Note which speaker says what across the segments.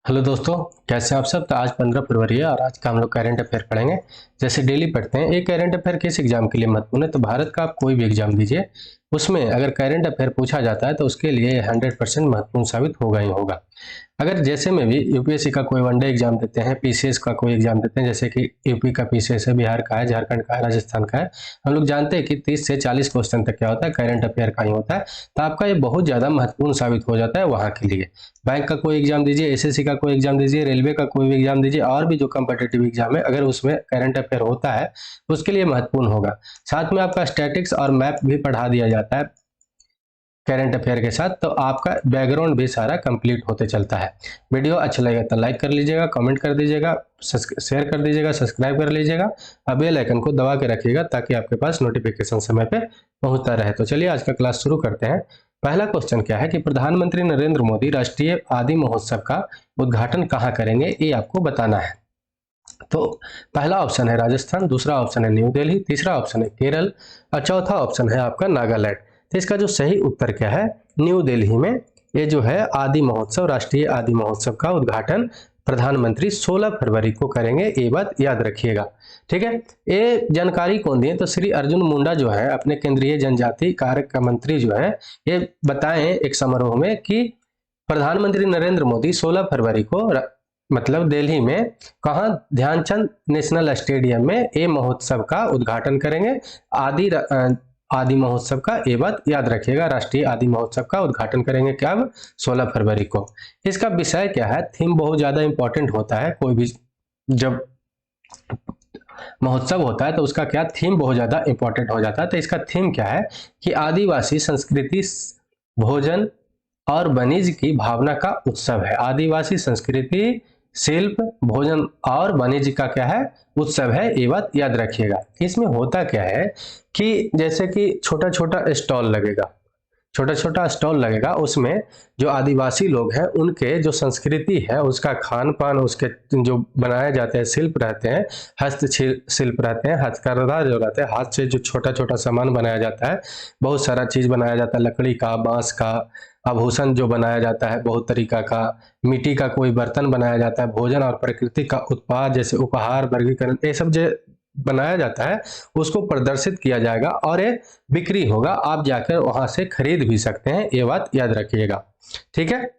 Speaker 1: Hello दोस्तों, कैसे हैं आप सब। तो आज 15 फरवरी है और आज का हम लोग करंट अफेयर पढ़ेंगे। जैसे डेली पढ़ते हैं, एक करंट अफेयर किस एग्जाम के लिए महत्वपूर्ण है। तो भारत का आप कोई भी एग्जाम दीजिए, उसमें अगर करंट अफेयर पूछा जाता है तो उसके लिए 100% महत्वपूर्ण साबित होगा ही होगा। अगर जैसे में भी यूपीएससी का कोई वनडे एग्जाम देते हैं, पीसीएस का कोई एग्जाम देते हैं, जैसे कि यूपी का पीसीएस है, बिहार का है, झारखंड का है, राजस्थान का है, हम लोग जानते हैं कि 30 से 40 क्वेश्चन तक क्या होता है, करंट अफेयर का ही होता है। तो आपका ये बहुत ज़्यादा महत्वपूर्ण साबित हो जाता है वहाँ के लिए। बैंक का कोई एग्जाम दीजिए, एसएससी का कोई एग्जाम दीजिए, रेलवे का कोई भी एग्जाम दीजिए, और भी जो कम्पिटेटिव एग्जाम है, अगर उसमें करंट अफेयर होता है तो उसके लिए महत्वपूर्ण होगा। साथ में आपका स्टैटिक्स और मैप भी पढ़ा दिया जाता है करंट अफेयर के साथ, तो आपका बैकग्राउंड भी सारा कंप्लीट होते चलता है। वीडियो अच्छा लगेगा तो लाइक कर लीजिएगा, कमेंट कर दीजिएगा, शेयर कर दीजिएगा, सब्सक्राइब कर लीजिएगा और बेल आइकन को दबा के रखिएगा ताकि आपके पास नोटिफिकेशन समय पे पहुंचता रहे। तो चलिए आज का क्लास शुरू करते हैं। पहला क्वेश्चन क्या है कि प्रधानमंत्री नरेंद्र मोदी राष्ट्रीय आदि महोत्सव का उद्घाटन कहाँ करेंगे, ये आपको बताना है। तो पहला ऑप्शन है राजस्थान, दूसरा ऑप्शन है न्यू दिल्ली, तीसरा ऑप्शन है केरल और चौथा ऑप्शन है आपका नागालैंड। तो इसका जो सही उत्तर क्या है, न्यू दिल्ली में ये जो है आदि महोत्सव, राष्ट्रीय आदि महोत्सव का उद्घाटन प्रधानमंत्री 16 फरवरी को करेंगे, ये बात याद रखिएगा। ठीक है, ये जानकारी कौन दिए, तो श्री अर्जुन मुंडा जो है अपने केंद्रीय जनजाति कार्य का मंत्री जो है, ये बताएं एक समारोह में कि प्रधानमंत्री नरेंद्र मोदी 16 फरवरी को मतलब दिल्ली में कहाँ, ध्यानचंद नेशनल स्टेडियम में ये महोत्सव का उद्घाटन करेंगे। आदि महोत्सव का, ये बात याद रखिएगा, राष्ट्रीय आदि महोत्सव का उद्घाटन करेंगे कब, 16 फरवरी को। इसका विषय क्या है, थीम बहुत ज्यादा इंपॉर्टेंट होता है। कोई भी जब महोत्सव होता है तो उसका क्या थीम बहुत ज्यादा इंपॉर्टेंट हो जाता है। तो इसका थीम क्या है कि आदिवासी संस्कृति, भोजन और वाणिज्य की भावना का उत्सव है। आदिवासी संस्कृति, शिल्प, भोजन और वाणिज्य का क्या है, उत्सव है, ये बात याद रखिएगा। इसमें होता क्या है कि जैसे कि छोटा छोटा स्टॉल लगेगा, छोटा छोटा स्टॉल लगेगा, उसमें जो आदिवासी लोग हैं उनके जो संस्कृति है, उसका खान पान, उसके जो बनाए जाते हैं शिल्प रहते हैं, शिल्प रहते हैं, हथकरघा जो रहते हैं, हाथ से जो छोटा छोटा सामान बनाया जाता है, बहुत सारा चीज बनाया जाता है, लकड़ी का, बांस का, आभूषण जो बनाया जाता है बहुत तरीका का, मिट्टी का कोई बर्तन बनाया जाता है, भोजन और प्रकृति का उत्पाद जैसे उपहार, वर्गीकरण, ये सब जो बनाया जाता है उसको प्रदर्शित किया जाएगा और ये बिक्री होगा, आप जाकर वहां से खरीद भी सकते हैं, ये बात याद रखिएगा। ठीक है,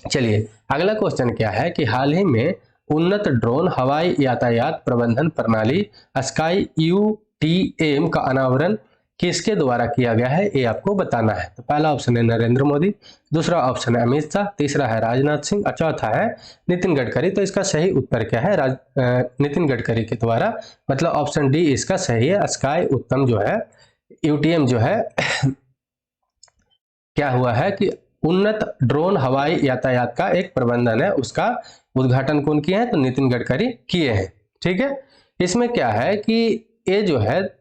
Speaker 1: चलिए अगला क्वेश्चन क्या है कि हाल ही में उन्नत ड्रोन हवाई यातायात प्रबंधन प्रणाली स्काई यूटीएम का अनावरण किसके द्वारा किया गया है, ये आपको बताना है। तो पहला ऑप्शन है नरेंद्र मोदी, दूसरा ऑप्शन है अमित शाह, तीसरा है राजनाथ सिंह और चौथा है नितिन गडकरी। तो इसका सही उत्तर क्या है, नितिन गडकरी के द्वारा, मतलब ऑप्शन डी इसका सही है। स्काई उत्तम जो है, यूटीएम जो है क्या हुआ है कि उन्नत ड्रोन हवाई यातायात का एक प्रबंधन है, उसका उद्घाटन कौन किए हैं, तो नितिन गडकरी किए हैं। ठीक है, इसमें क्या है कि ये जो है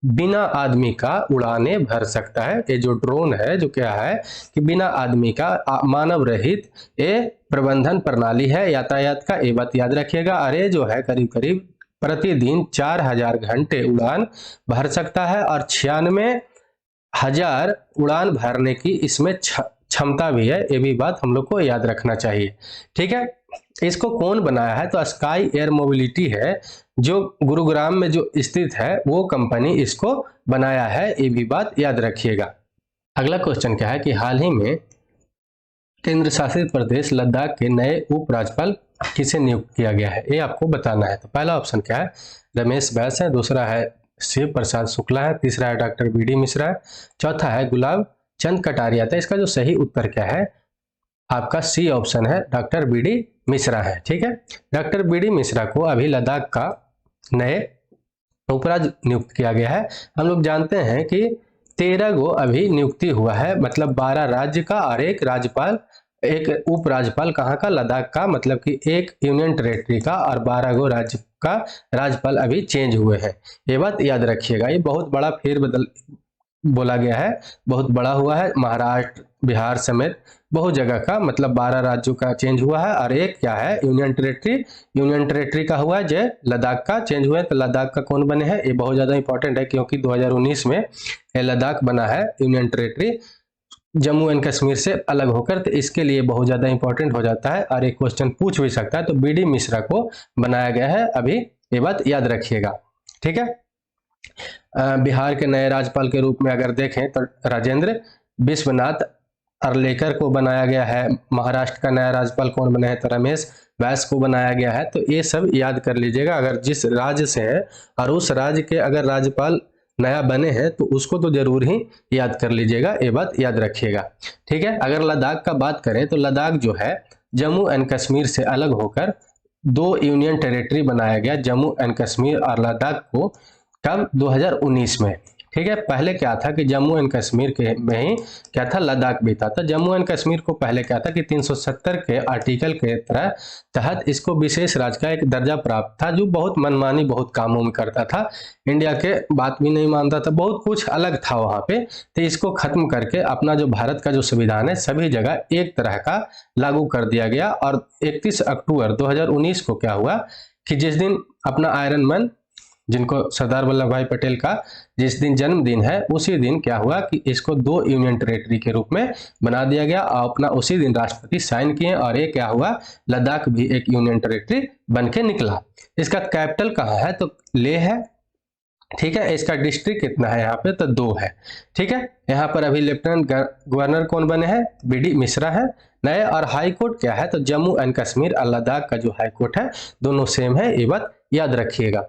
Speaker 1: बिना आदमी का उड़ाने भर सकता है। ये जो ड्रोन है जो क्या है कि बिना आदमी का, मानव रहित ये प्रबंधन प्रणाली है यातायात का, ये बात याद रखिएगा। अरे जो है करीब करीब प्रतिदिन 4000 घंटे उड़ान भर सकता है और 96,000 उड़ान भरने की इसमें क्षमता भी है, ये भी बात हम लोग को याद रखना चाहिए। ठीक है, इसको कौन बनाया है, तो स्काई एयर मोबिलिटी है जो गुरुग्राम में जो स्थित है, वो कंपनी इसको बनाया है, ये भी बात याद रखिएगा। अगला क्वेश्चन क्या है कि हाल ही में केंद्र शासित प्रदेश लद्दाख के नए उपराज्यपाल किसे नियुक्त किया गया है, ये आपको बताना है। तो पहला ऑप्शन क्या है, रमेश बैस है, दूसरा है शिव प्रसाद शुक्ला है, तीसरा है डॉक्टर बी.डी. मिश्रा है, चौथा है गुलाब चंद कटारिया। था इसका जो सही उत्तर क्या है, आपका सी ऑप्शन है, डॉक्टर बी.डी. मिश्रा है। ठीक है, डॉक्टर बी.डी. मिश्रा को अभी लद्दाख का नए उपराज्य नियुक्त किया गया है। हम लोग जानते हैं कि 13 गो अभी नियुक्ति हुआ है, मतलब 12 राज्य का और एक राज्यपाल, एक उपराज्यपाल कहाँ का, लद्दाख का, मतलब कि एक यूनियन टेरेटरी का, और 12 गो राज्य का राज्यपाल अभी चेंज हुए हैं, ये बात याद रखिएगा। ये बहुत बड़ा फेरबदल बोला गया है, बहुत बड़ा हुआ है, महाराष्ट्र, बिहार समेत बहुत जगह का, मतलब 12 राज्यों का चेंज हुआ है और एक क्या है यूनियन टेरेटरी का हुआ है, जो लद्दाख का चेंज हुआ है। तो लद्दाख का कौन बने हैं, ये बहुत ज्यादा इंपॉर्टेंट है क्योंकि 2019 में ये लद्दाख बना है union territory. Jammu and Kashmir से अलग होकर, तो इसके लिए बहुत ज़्यादा इंपॉर्टेंट हो जाता है और एक क्वेश्चन पूछ भी सकता है। तो बी.डी. मिश्रा को बनाया गया है, अभी ये बात याद रखिएगा, ठीक है। बिहार के नए राज्यपाल के रूप में अगर देखें तो राजेंद्र विश्वनाथ अर्लेकर को बनाया गया है। महाराष्ट्र का नया राज्यपाल कौन बना है, तो रमेश बैस को बनाया गया है। तो ये सब याद कर लीजिएगा, अगर जिस राज्य से है और उस राज्य के अगर राज्यपाल नया बने हैं तो उसको तो जरूर ही याद कर लीजिएगा, ये बात याद रखिएगा, ठीक है। अगर लद्दाख का बात करें तो लद्दाख जो है जम्मू एंड कश्मीर से अलग होकर 2 यूनियन टेरिटरी बनाया गया, जम्मू एंड कश्मीर और लद्दाख को, कब, 2019 में, ठीक है। पहले क्या था कि जम्मू एंड कश्मीर के में ही क्या था, लद्दाख भी था। तो जम्मू एंड कश्मीर को पहले क्या था कि 370 के आर्टिकल के तहत इसको विशेष राज्य का एक दर्जा प्राप्त था, जो बहुत मनमानी बहुत कामों में करता था, इंडिया के बात भी नहीं मानता था, बहुत कुछ अलग था वहां पे। तो इसको खत्म करके अपना जो भारत का जो संविधान है सभी जगह एक तरह का लागू कर दिया गया। और 31 अक्टूबर 2019 को क्या हुआ कि जिस दिन अपना आयरन मैन, जिनको सरदार वल्लभ भाई पटेल का जिस दिन जन्मदिन है, उसी दिन क्या हुआ कि इसको 2 यूनियन टेरिटरी के रूप में बना दिया गया और अपना उसी दिन राष्ट्रपति साइन किए, और ये क्या हुआ, लद्दाख भी एक यूनियन टेरिटरी बन के निकला। इसका कैपिटल कहाँ है, तो लेह है, ठीक है। इसका डिस्ट्रिक्ट कितना है यहाँ पे, तो 2 है, ठीक है। यहाँ पर अभी लेफ्टिनेंट गवर्नर कौन बने हैं, बी.डी. मिश्रा है नए। और हाई कोर्ट क्या है, तो जम्मू एंड कश्मीर और लद्दाख का जो हाई कोर्ट है दोनों सेम है, ये बात याद रखिएगा।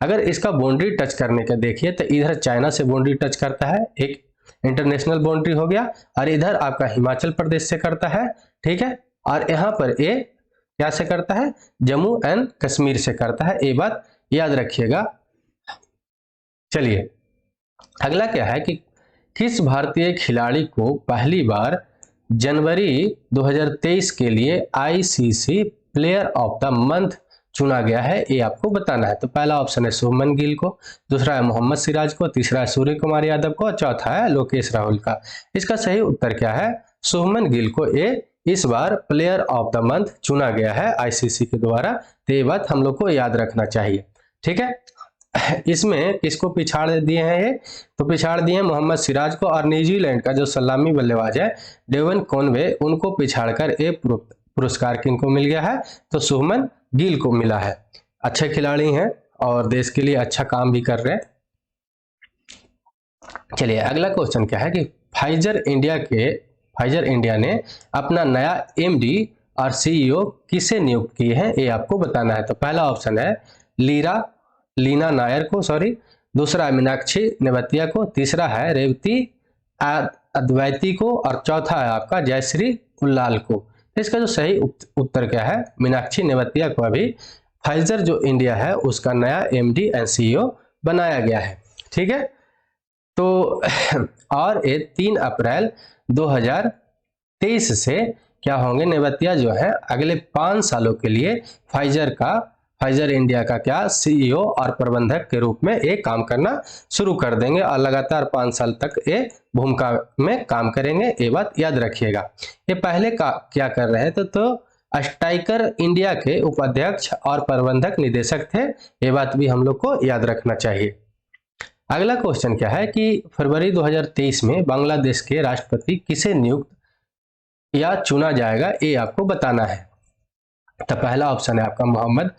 Speaker 1: अगर इसका बाउंड्री टच करने का देखिए तो इधर चाइना से बाउंड्री टच करता है, एक इंटरनेशनल बाउंड्री हो गया, और इधर आपका हिमाचल प्रदेश से करता है, ठीक है। और यहाँ पर ये क्या से करता है, जम्मू एंड कश्मीर से करता है, ये बात याद रखिएगा। चलिए अगला क्या है कि किस भारतीय खिलाड़ी को पहली बार जनवरी 2023 के लिए ICC player of the month चुना गया है, ये आपको बताना है। तो पहला ऑप्शन है शुभमन गिल को, दूसरा है मोहम्मद सिराज को, तीसरा है सूर्य कुमार यादव को, और चौथा है लोकेश राहुल का। इसका सही उत्तर क्या है, शुभमन गिल को ये इस बार प्लेयर ऑफ द मंथ चुना गया है आईसीसी के द्वारा। तो ये बात हम लोग को याद रखना चाहिए, ठीक है। इसमें किसको पिछाड़ दिए हैं, ये तो पिछाड़ दिए मोहम्मद सिराज को, और न्यूजीलैंड का जो सलामी बल्लेबाज है डेवन कॉनवे, उनको पिछाड़कर ये पुरस्कार किनको मिल गया है, तो शुभमन गिल को मिला है। अच्छे खिलाड़ी हैं और देश के लिए अच्छा काम भी कर रहे हैं। चलिए अगला क्वेश्चन क्या है कि फाइजर इंडिया ने अपना नया एमडी और सीईओ किसे नियुक्त किए हैं, ये आपको बताना है। तो पहला ऑप्शन है लीना नायर को, दूसरा है मीनाक्षी नेवतिया को, तीसरा है रेवती अद्वैती को, और चौथा है आपका जयश्री उल्लाल को। इसका जो सही उत्तर क्या है, मीनाक्षी नेवतिया को अभी फाइजर जो इंडिया है उसका नया एमडी एंड सीईओ बनाया गया है, ठीक है। तो और ये 3 अप्रैल 2023 से क्या होंगे, नेवतिया जो है अगले 5 सालों के लिए फाइजर इंडिया का क्या सीईओ और प्रबंधक के रूप में ये काम करना शुरू कर देंगे, और लगातार 5 साल तक ये भूमिका में काम करेंगे, ये बात याद रखिएगा। ये पहले का क्या कर रहे थे, तो स्ट्राइकर इंडिया के उपाध्यक्ष और प्रबंधक निदेशक थे, ये बात भी हम लोग को याद रखना चाहिए। अगला क्वेश्चन क्या है कि फरवरी 2023 में बांग्लादेश के राष्ट्रपति किसे नियुक्त या चुना जाएगा, ये आपको बताना है। तो पहला ऑप्शन है आपका मोहम्मद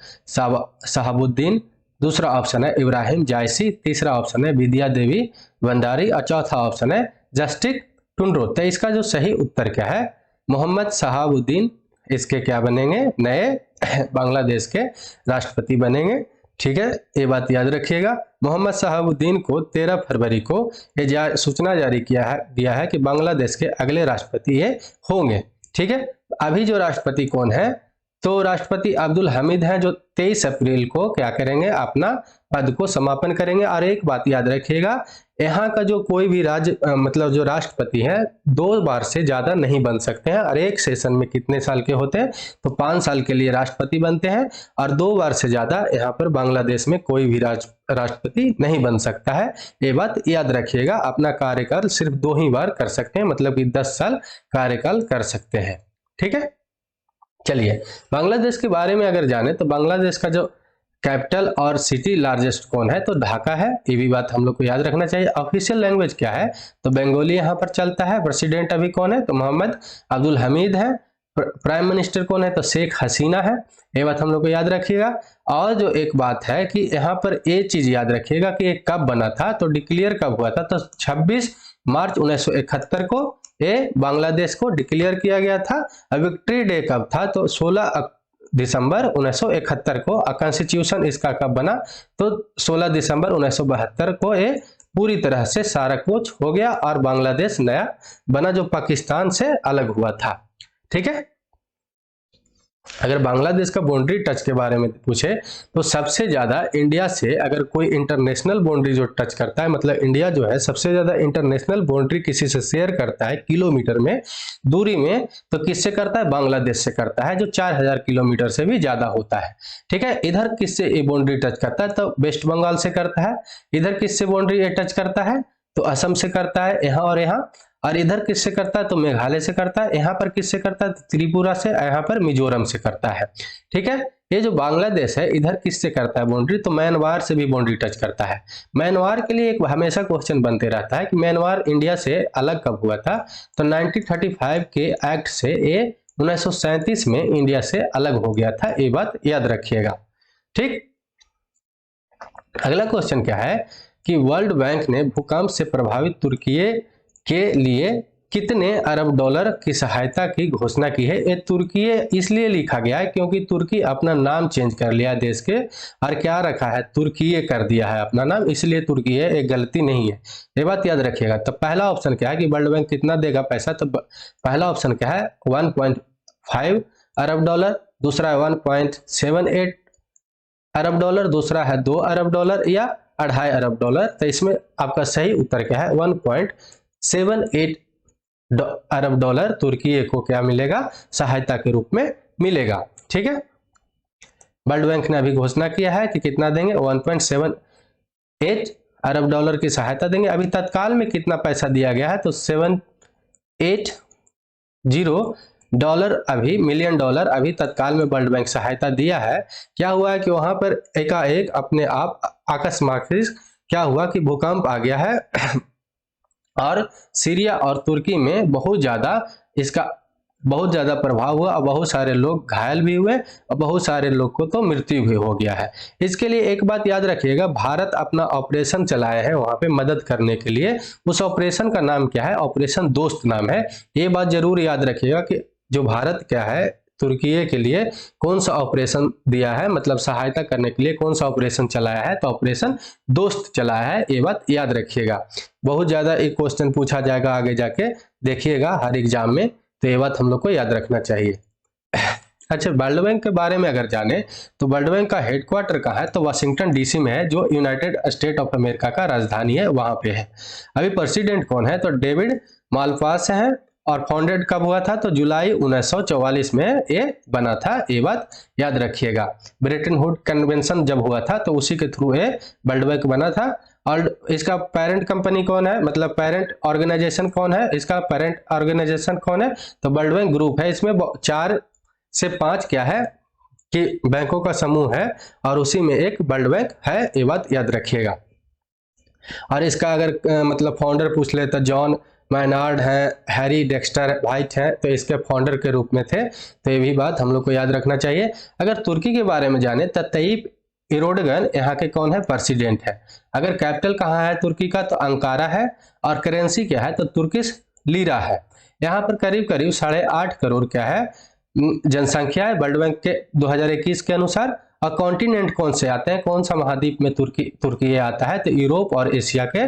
Speaker 1: शहाबुद्दीन, दूसरा ऑप्शन है इब्राहिम जायसी, तीसरा ऑप्शन है विद्या देवी भंडारी, और चौथा ऑप्शन है जस्टिस टुंड्रो। तो इसका जो सही उत्तर क्या है, मोहम्मद शहाबुद्दीन इसके क्या बनेंगे, नए बांग्लादेश के राष्ट्रपति बनेंगे, ठीक है। ये बात याद रखिएगा। मोहम्मद शहाबुद्दीन को 13 फरवरी को ये सूचना जारी दिया है कि बांग्लादेश के अगले राष्ट्रपति ये होंगे, ठीक है। अभी जो राष्ट्रपति कौन है, तो राष्ट्रपति अब्दुल हमीद हैं, जो 23 अप्रैल को क्या करेंगे, अपना पद को समापन करेंगे। और एक बात याद रखिएगा, यहाँ का जो कोई भी मतलब जो राष्ट्रपति हैं 2 बार से ज्यादा नहीं बन सकते हैं, और एक सेशन में कितने साल के होते हैं, तो 5 साल के लिए राष्ट्रपति बनते हैं, और 2 बार से ज्यादा यहाँ पर बांग्लादेश में कोई भी राष्ट्रपति नहीं बन सकता है, ये बात याद रखिएगा। अपना कार्यकाल सिर्फ 2 ही बार कर सकते हैं, मतलब कि 10 साल कार्यकाल कर सकते हैं, ठीक है। चलिए बांग्लादेश के बारे में अगर जाने तो बांग्लादेश का जो कैपिटल और सिटी लार्जेस्ट कौन है? तो ढाका है, ये भी बात हम लोग को याद रखना चाहिए। ऑफिशियल लैंग्वेज क्या है? तो बंगाली यहाँ पर चलता है। प्रेसिडेंट अभी कौन है? तो मोहम्मद अब्दुल हमीद है। प्राइम मिनिस्टर कौन है? तो शेख हसीना है। ये बात हम लोग को याद रखिएगा। और जो एक बात है कि यहाँ पर ये चीज याद रखिएगा कि ये कब बना था, तो डिक्लेयर कब हुआ था? तो 26 मार्च 1971 को ये बांग्लादेश को डिक्लेयर किया गया था। विक्ट्री डे कब था? तो 16 दिसंबर 1971 को। कॉन्स्टिट्यूशन इसका कब बना? तो 16 दिसंबर 1972 को ये पूरी तरह से सारा कुछ हो गया और बांग्लादेश नया बना जो पाकिस्तान से अलग हुआ था। ठीक है। अगर बांग्लादेश का बाउंड्री टच के बारे में पूछे तो सबसे ज्यादा इंडिया से अगर कोई इंटरनेशनल बाउंड्री जो टच करता है, मतलब इंडिया जो है सबसे ज्यादा इंटरनेशनल बाउंड्री किसी से शेयर करता है किलोमीटर में दूरी में, तो किससे करता है? बांग्लादेश से करता है, जो 4000 किलोमीटर से भी ज्यादा होता है। ठीक है। इधर किससे ये बाउंड्री टच करता है? तो वेस्ट बंगाल से करता है। इधर किससे बाउंड्री ये टच करता है? तो असम से करता है, यहाँ और यहाँ। और इधर किससे करता है? तो मेघालय से करता है। यहाँ पर किससे करता है? तो त्रिपुरा से। यहाँ पर मिजोरम से करता है। ठीक है। ये जो बांग्लादेश है इधर किससे करता है बाउंड्री? तो म्यांमार से भी बाउंड्री टच करता है। म्यांमार के लिए एक हमेशा क्वेश्चन बनते रहता है कि म्यांमार इंडिया से अलग कब हुआ था? तो 1935 के एक्ट से ये 1937 में इंडिया से अलग हो गया था। ये बात याद रखिएगा। ठीक। अगला क्वेश्चन क्या है कि वर्ल्ड बैंक ने भूकंप से प्रभावित तुर्की के लिए कितने अरब डॉलर की सहायता की घोषणा की है? ये तुर्की इसलिए लिखा गया है क्योंकि तुर्की अपना नाम चेंज कर लिया देश के, और क्या रखा है? तुर्की कर दिया है अपना नाम, इसलिए तुर्की है, एक गलती नहीं है। ये बात याद रखिएगा। तो पहला ऑप्शन क्या है कि वर्ल्ड बैंक कितना देगा पैसा? तो पहला ऑप्शन क्या है? 1.5 अरब डॉलर, दूसरा है 1.78 अरब डॉलर, दूसरा है 2 अरब डॉलर या 2.5 अरब डॉलर। तो इसमें आपका सही उत्तर क्या है? 1.78 अरब डॉलर तुर्की को क्या मिलेगा? सहायता के रूप में मिलेगा। ठीक है। वर्ल्ड बैंक ने अभी घोषणा किया है कि कितना देंगे? 1.78 अरब डॉलर की सहायता देंगे। अभी तत्काल में कितना पैसा दिया गया है? तो 780 डॉलर अभी मिलियन डॉलर अभी तत्काल में वर्ल्ड बैंक सहायता दिया है। क्या हुआ है कि वहां पर एकाएक अपने आप अकस्मात क्या हुआ कि भूकंप आ गया है और सीरिया और तुर्की में बहुत ज्यादा प्रभाव हुआ और बहुत सारे लोग घायल भी हुए और बहुत सारे लोग को तो मृत्यु भी हो गया है। इसके लिए एक बात याद रखिएगा, भारत अपना ऑपरेशन चलाया है वहां पे मदद करने के लिए। उस ऑपरेशन का नाम क्या है? ऑपरेशन दोस्त नाम है। ये बात जरूर याद रखिएगा कि जो भारत क्या है तुर्की के लिए कौन सा ऑपरेशन दिया है, मतलब सहायता करने के लिए कौन सा ऑपरेशन चलाया है? तो ऑपरेशन दोस्त चलाया है। ये बात याद रखिएगा। बहुत ज्यादा एक क्वेश्चन पूछा जाएगा आगे जाके, देखिएगा हर एग्जाम में, तो ये बात हम लोग को याद रखना चाहिए। अच्छा, वर्ल्ड बैंक के बारे में अगर जाने तो वर्ल्ड बैंक का हेडक्वार्टर कहाँ है? तो वाशिंगटन डीसी में है, जो यूनाइटेड स्टेट ऑफ अमेरिका का राजधानी है, वहां पे है। अभी प्रेसिडेंट कौन है? तो डेविड मालपास है। और फाउंडेड कब हुआ था? तो जुलाई 1944 में ये बना था। ये बात याद रखिएगा। ब्रेटन वुड कन्वेंशन जब हुआ था तो उसी के थ्रू ये वर्ल्ड बैंक बना था। और इसका पेरेंट कंपनी कौन है, मतलब पेरेंट ऑर्गेनाइजेशन कौन है? इसका पेरेंट ऑर्गेनाइजेशन कौन है? तो वर्ल्ड बैंक ग्रुप है। इसमें 4 से 5 क्या है कि बैंकों का समूह है और उसी में एक वर्ल्ड बैंक है। ये बात याद रखिएगा। और इसका अगर मतलब फाउंडर पूछ ले तो जॉन मैनार्ड है, हैरी डेक्स्टर वाइट है, तो इसके फाउंडर के रूप में थे। तो ये भी बात हम लोग को याद रखना चाहिए। अगर तुर्की के बारे में जाने तो तय्यिप एर्दोगन यहाँ के कौन है? प्रेसिडेंट है। अगर कैपिटल कहाँ है तुर्की का? तो अंकारा है। और करेंसी क्या है? तो तुर्किश लीरा है। यहाँ पर करीब करीब 8.5 करोड़ क्या है जनसंख्या है वर्ल्ड बैंक के 2021 के अनुसार। और कॉन्टिनेंट कौन से आते हैं? कौन सा महाद्वीप में तुर्की आता है? तो यूरोप और एशिया के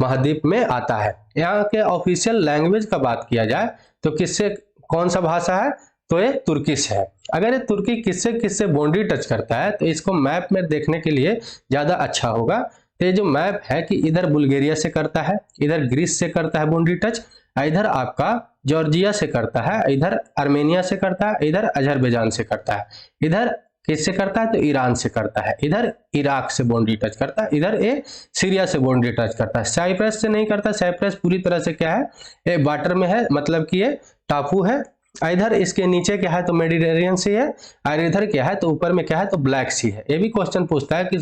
Speaker 1: महाद्वीप में आता है। यहाँ के ऑफिशियल लैंग्वेज का बात किया जाए तो किससे कौन सा भाषा है? तो ये तुर्किश है। अगर ये तुर्की किससे किससे बाउंड्री टच करता है तो इसको मैप में देखने के लिए ज्यादा अच्छा होगा। तो ये जो मैप है कि इधर बुल्गारिया से करता है, इधर ग्रीस से करता है बाउंड्री टच, इधर आपका जॉर्जिया से करता है, इधर आर्मेनिया से करता है, इधर अजरबैजान से करता है, इधर किससे करता है? तो ईरान से करता है, इधर इराक से बाउंड्री टच करता है, इधर ये सीरिया से बाउंड्री टच करता है। साइप्रस से नहीं करता। साइप्रस पूरी तरह से क्या है? ये वाटर में है, मतलब कि ये टापू है इधर इसके नीचे क्या है तो मेडिटेरियन सी है, और इधर क्या है तो ऊपर में क्या है तो ब्लैक सी है। ये भी क्वेश्चन पूछता है कि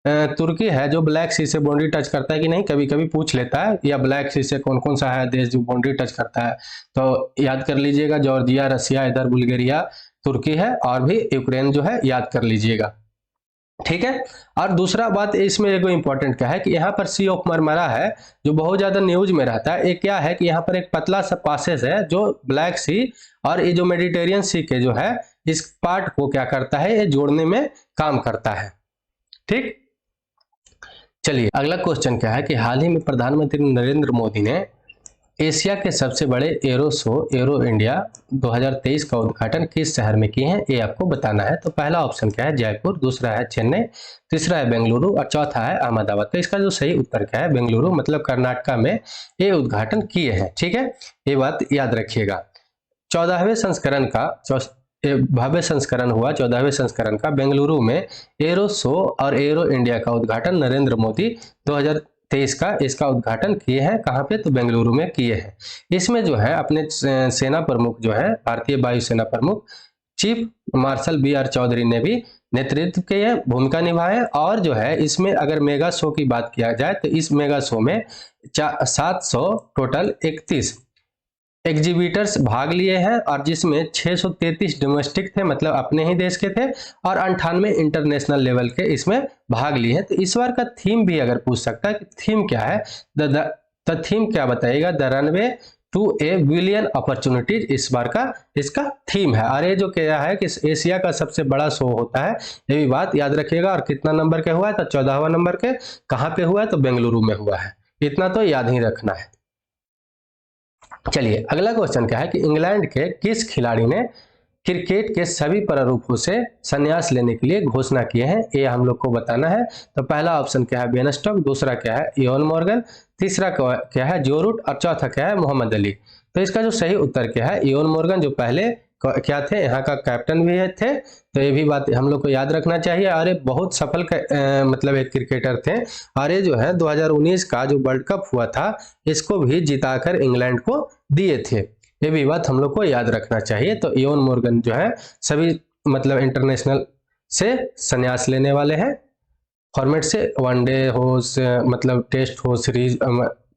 Speaker 1: तुर्की है जो ब्लैक सी से बाउंड्री टच करता है कि नहीं, कभी कभी पूछ लेता है, या ब्लैक सी से कौन कौन सा है देश जो बाउंड्री टच करता है। तो याद कर लीजिएगा, जॉर्जिया, रसिया, इधर बुल्गारिया, तुर्की है, और भी यूक्रेन जो है याद कर लीजिएगा, ठीक है। और दूसरा बात इसमें एक इंपॉर्टेंट क्या है कि यहाँ पर सी ऑफ मरमरा है जो बहुत ज्यादा न्यूज में रहता है। एक क्या है कि यहाँ पर एक पतला सा पासेज है जो ब्लैक सी और ये जो मेडिटेरियन सी के जो है इस पार्ट को क्या करता है, ये जोड़ने में काम करता है, ठीक। चलिए अगला क्वेश्चन क्या है कि हाल ही में प्रधानमंत्री नरेंद्र मोदी ने एशिया के सबसे बड़े एरो शो एरो इंडिया 2023 का उद्घाटन किस शहर में किए हैं, ये आपको बताना है। तो पहला ऑप्शन क्या है जयपुर, दूसरा है चेन्नई, तीसरा है बेंगलुरु और चौथा है अहमदाबाद। तो इसका जो सही उत्तर क्या है, बेंगलुरु मतलब कर्नाटका में ये उद्घाटन किए हैं, ठीक है, ये बात याद रखिएगा। 14वें संस्करण का भव्य संस्करण हुआ 14वें संस्करण का बेंगलुरु में एरो शो और एरो इंडिया का उद्घाटन नरेंद्र मोदी 2023 का इसका उद्घाटन किए हैं। कहाँ पे, तो बेंगलुरु में किए हैं। इसमें जो है अपने सेना प्रमुख जो है भारतीय वायुसेना प्रमुख चीफ मार्शल BR चौधरी ने भी नेतृत्व की भूमिका निभाए। और जो है इसमें अगर मेगा शो की बात किया जाए तो इस मेगा शो में 700 टोटल 31 एग्जीबिटर्स भाग लिए हैं, और जिसमें 633 डोमेस्टिक थे मतलब अपने ही देश के थे, और 98 इंटरनेशनल लेवल के इसमें भाग लिए हैं। तो इस बार का थीम भी अगर पूछ सकता है कि थीम क्या है, द थीम क्या बताइएगा, the runway to a billion opportunities इस बार का इसका थीम है। और ये जो क्या है कि एशिया का सबसे बड़ा शो होता है, ये भी बात याद रखिएगा। और कितना नंबर के हुआ है, तो 14वां नंबर के। कहाँ पे हुआ है, तो बेंगलुरु में हुआ है, इतना तो याद ही रखना है। चलिए अगला क्वेश्चन क्या है कि इंग्लैंड के किस खिलाड़ी ने क्रिकेट के सभी प्रारूपों से संन्यास लेने के लिए घोषणा किए हैं, ये हम लोग को बताना है। तो पहला ऑप्शन क्या है बेन स्टोक्स, दूसरा क्या है इयोन मॉर्गन, तीसरा क्या है जो रूट और चौथा क्या है मोहम्मद अली। तो इसका जो सही उत्तर क्या है, इयोन मॉर्गन जो पहले क्या थे, यहाँ का कैप्टन भी थे। तो ये भी बात हम लोग को याद रखना चाहिए। और ये बहुत सफल मतलब एक क्रिकेटर थे। और ये जो है 2019 का जो वर्ल्ड कप हुआ था इसको भी जिताकर इंग्लैंड को दिए थे, ये भी बात हम लोग को याद रखना चाहिए। तो इयोन मॉर्गन जो है सभी मतलब इंटरनेशनल से संन्यास लेने वाले हैं, फॉर्मेट से, वनडे हो मतलब टेस्ट हो, सीरीज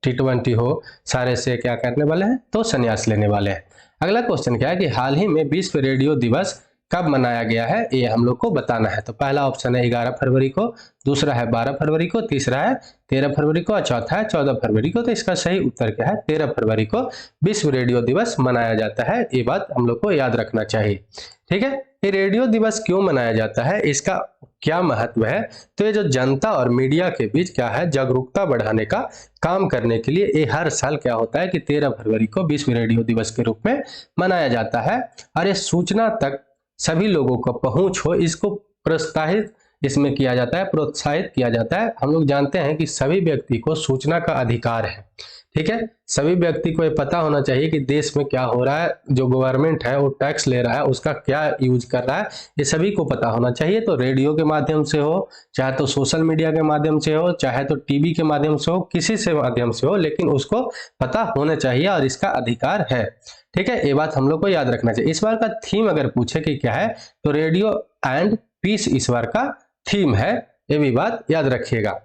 Speaker 1: T20 हो, सारे से क्या करने वाले हैं तो संन्यास लेने वाले हैं। अगला क्वेश्चन क्या है कि हाल ही में विश्व रेडियो दिवस कब मनाया गया है, ये हम लोग को बताना है। तो पहला ऑप्शन है 11 फरवरी को, दूसरा है 12 फरवरी को, तीसरा है 13 फरवरी को और चौथा है 14 फरवरी को। तो इसका सही उत्तर क्या है, 13 फरवरी को विश्व रेडियो दिवस मनाया जाता है, ये बात हम लोग को याद रखना चाहिए, ठीक है। ये रेडियो दिवस क्यों मनाया जाता है, इसका क्या महत्व है, तो ये जो जनता और मीडिया के बीच क्या है जागरूकता बढ़ाने का काम करने के लिए ये हर साल क्या होता है कि 13 फरवरी को विश्व रेडियो दिवस के रूप में मनाया जाता है। और ये सूचना तक सभी लोगों को पहुंच हो, इसको प्रोत्साहित इसमें किया जाता है, प्रोत्साहित किया जाता है। हम लोग जानते हैं कि सभी व्यक्ति को सूचना का अधिकार है, ठीक है। सभी व्यक्ति को ये पता होना चाहिए कि देश में क्या हो रहा है, जो गवर्नमेंट है वो टैक्स ले रहा है उसका क्या यूज कर रहा है, ये सभी को पता होना चाहिए। तो रेडियो के माध्यम से हो, चाहे तो सोशल मीडिया के माध्यम से हो, चाहे तो टीवी के माध्यम से हो, किसी से माध्यम से हो, लेकिन उसको पता होना चाहिए और इसका अधिकार है, ठीक है। ये बात हम लोग को याद रखना चाहिए। इस बार का थीम अगर पूछे कि क्या है, तो रेडियो एंड पीस इस बार का थीम है, ये भी बात याद रखिएगा।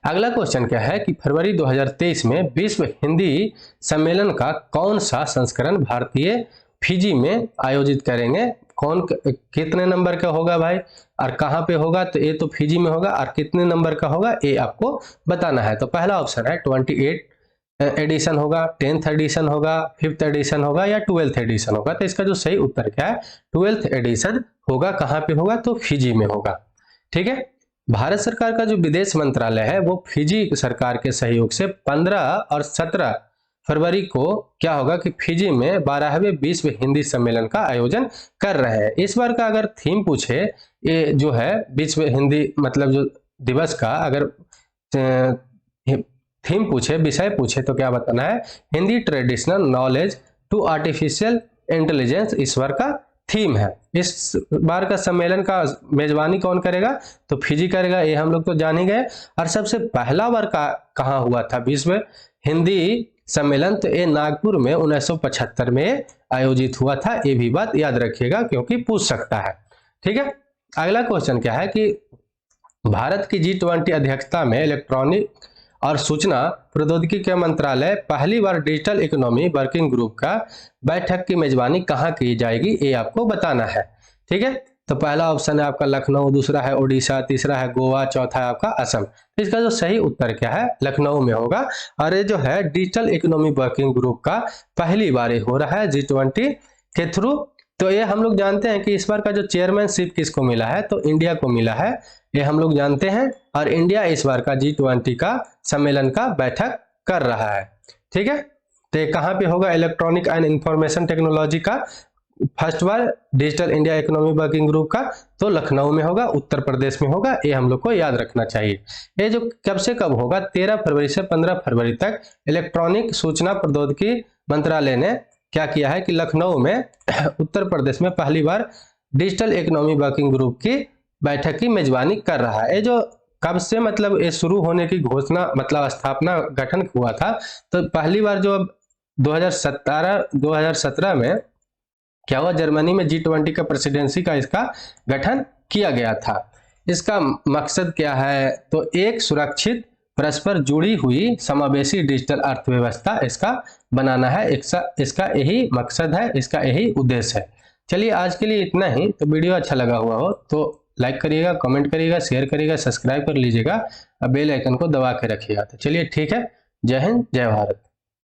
Speaker 1: अगला क्वेश्चन क्या है कि फरवरी 2023 में विश्व हिंदी सम्मेलन का कौन सा संस्करण भारतीय फिजी में आयोजित करेंगे, कौन कितने नंबर का होगा भाई, और कहाँ पे होगा, तो ये तो फिजी में होगा, और कितने नंबर का होगा ये आपको बताना है। तो पहला ऑप्शन है 28 एडिशन होगा, 10th एडिशन होगा, 5th एडिशन होगा या 12th एडिशन होगा। तो इसका जो सही उत्तर क्या है, 12th एडिशन होगा। कहाँ पे होगा, तो फिजी में होगा, ठीक है। भारत सरकार का जो विदेश मंत्रालय है वो फिजी सरकार के सहयोग से 15 और 17 फरवरी को क्या होगा कि फिजी में 12वें विश्व हिंदी सम्मेलन का आयोजन कर रहे हैं। इस बार का अगर थीम पूछे, ये जो है विश्व हिंदी मतलब जो दिवस का अगर थीम पूछे, विषय पूछे, तो क्या बताना है, Hindi traditional knowledge to artificial intelligence इस बार का थीम है। इस बार का सम्मेलन का मेजबानी कौन करेगा, तो फिजी करेगा, ये हम लोग तो जान ही गए। और सबसे पहला बार का कहाँ हुआ था, विश्व हिंदी सम्मेलन, तो ये नागपुर में 1975 में आयोजित हुआ था। ये भी बात याद रखिएगा क्योंकि पूछ सकता है। ठीक है, अगला क्वेश्चन क्या है कि भारत की G20 अध्यक्षता में इलेक्ट्रॉनिक और सूचना प्रौद्योगिकी के मंत्रालय पहली बार डिजिटल इकोनॉमी वर्किंग ग्रुप का बैठक की मेजबानी कहाँ की जाएगी, ये आपको बताना है। ठीक है, तो पहला ऑप्शन है आपका लखनऊ, दूसरा है उड़ीसा, तीसरा है गोवा, चौथा है आपका असम। इसका जो सही उत्तर क्या है, लखनऊ में होगा। और ये जो है डिजिटल इकोनॉमी वर्किंग ग्रुप का पहली बार ये हो रहा है G20 के थ्रू। तो ये हम लोग जानते हैं कि इस बार का जो चेयरमैनशिप किसको मिला है, तो इंडिया को मिला है, ये हम लोग जानते हैं। और इंडिया इस बार का G20 का सम्मेलन का बैठक कर रहा है। ठीक है, तो ये कहाँ पे होगा, इलेक्ट्रॉनिक एंड इंफॉर्मेशन टेक्नोलॉजी का फर्स्ट बार digital India economy working group का, तो लखनऊ में होगा, उत्तर प्रदेश में होगा। ये हम लोग को याद रखना चाहिए। ये जो कब से कब होगा, 13 फरवरी से 15 फरवरी तक इलेक्ट्रॉनिक सूचना प्रौद्योगिकी मंत्रालय ने क्या किया है कि लखनऊ में उत्तर प्रदेश में पहली बार डिजिटल इकोनॉमी वर्किंग ग्रुप की बैठक की मेजबानी कर रहा है। ये जो कब से मतलब ये शुरू होने की घोषणा मतलब स्थापना गठन हुआ था, तो पहली बार जो 2017 में क्या हुआ, जर्मनी में G20 का प्रेसिडेंसी का इसका गठन किया गया था। इसका मकसद क्या है, तो एक सुरक्षित परस्पर जुड़ी हुई समावेशी डिजिटल अर्थव्यवस्था इसका बनाना है। इसका यही मकसद है, इसका यही उद्देश्य है। चलिए आज के लिए इतना ही। तो वीडियो अच्छा लगा हुआ हो तो लाइक करिएगा, कमेंट करिएगा, शेयर करिएगा, सब्सक्राइब कर लीजिएगा और बेल आइकन को दबा के रखिएगा। तो चलिए ठीक है, जय हिंद, जय भारत।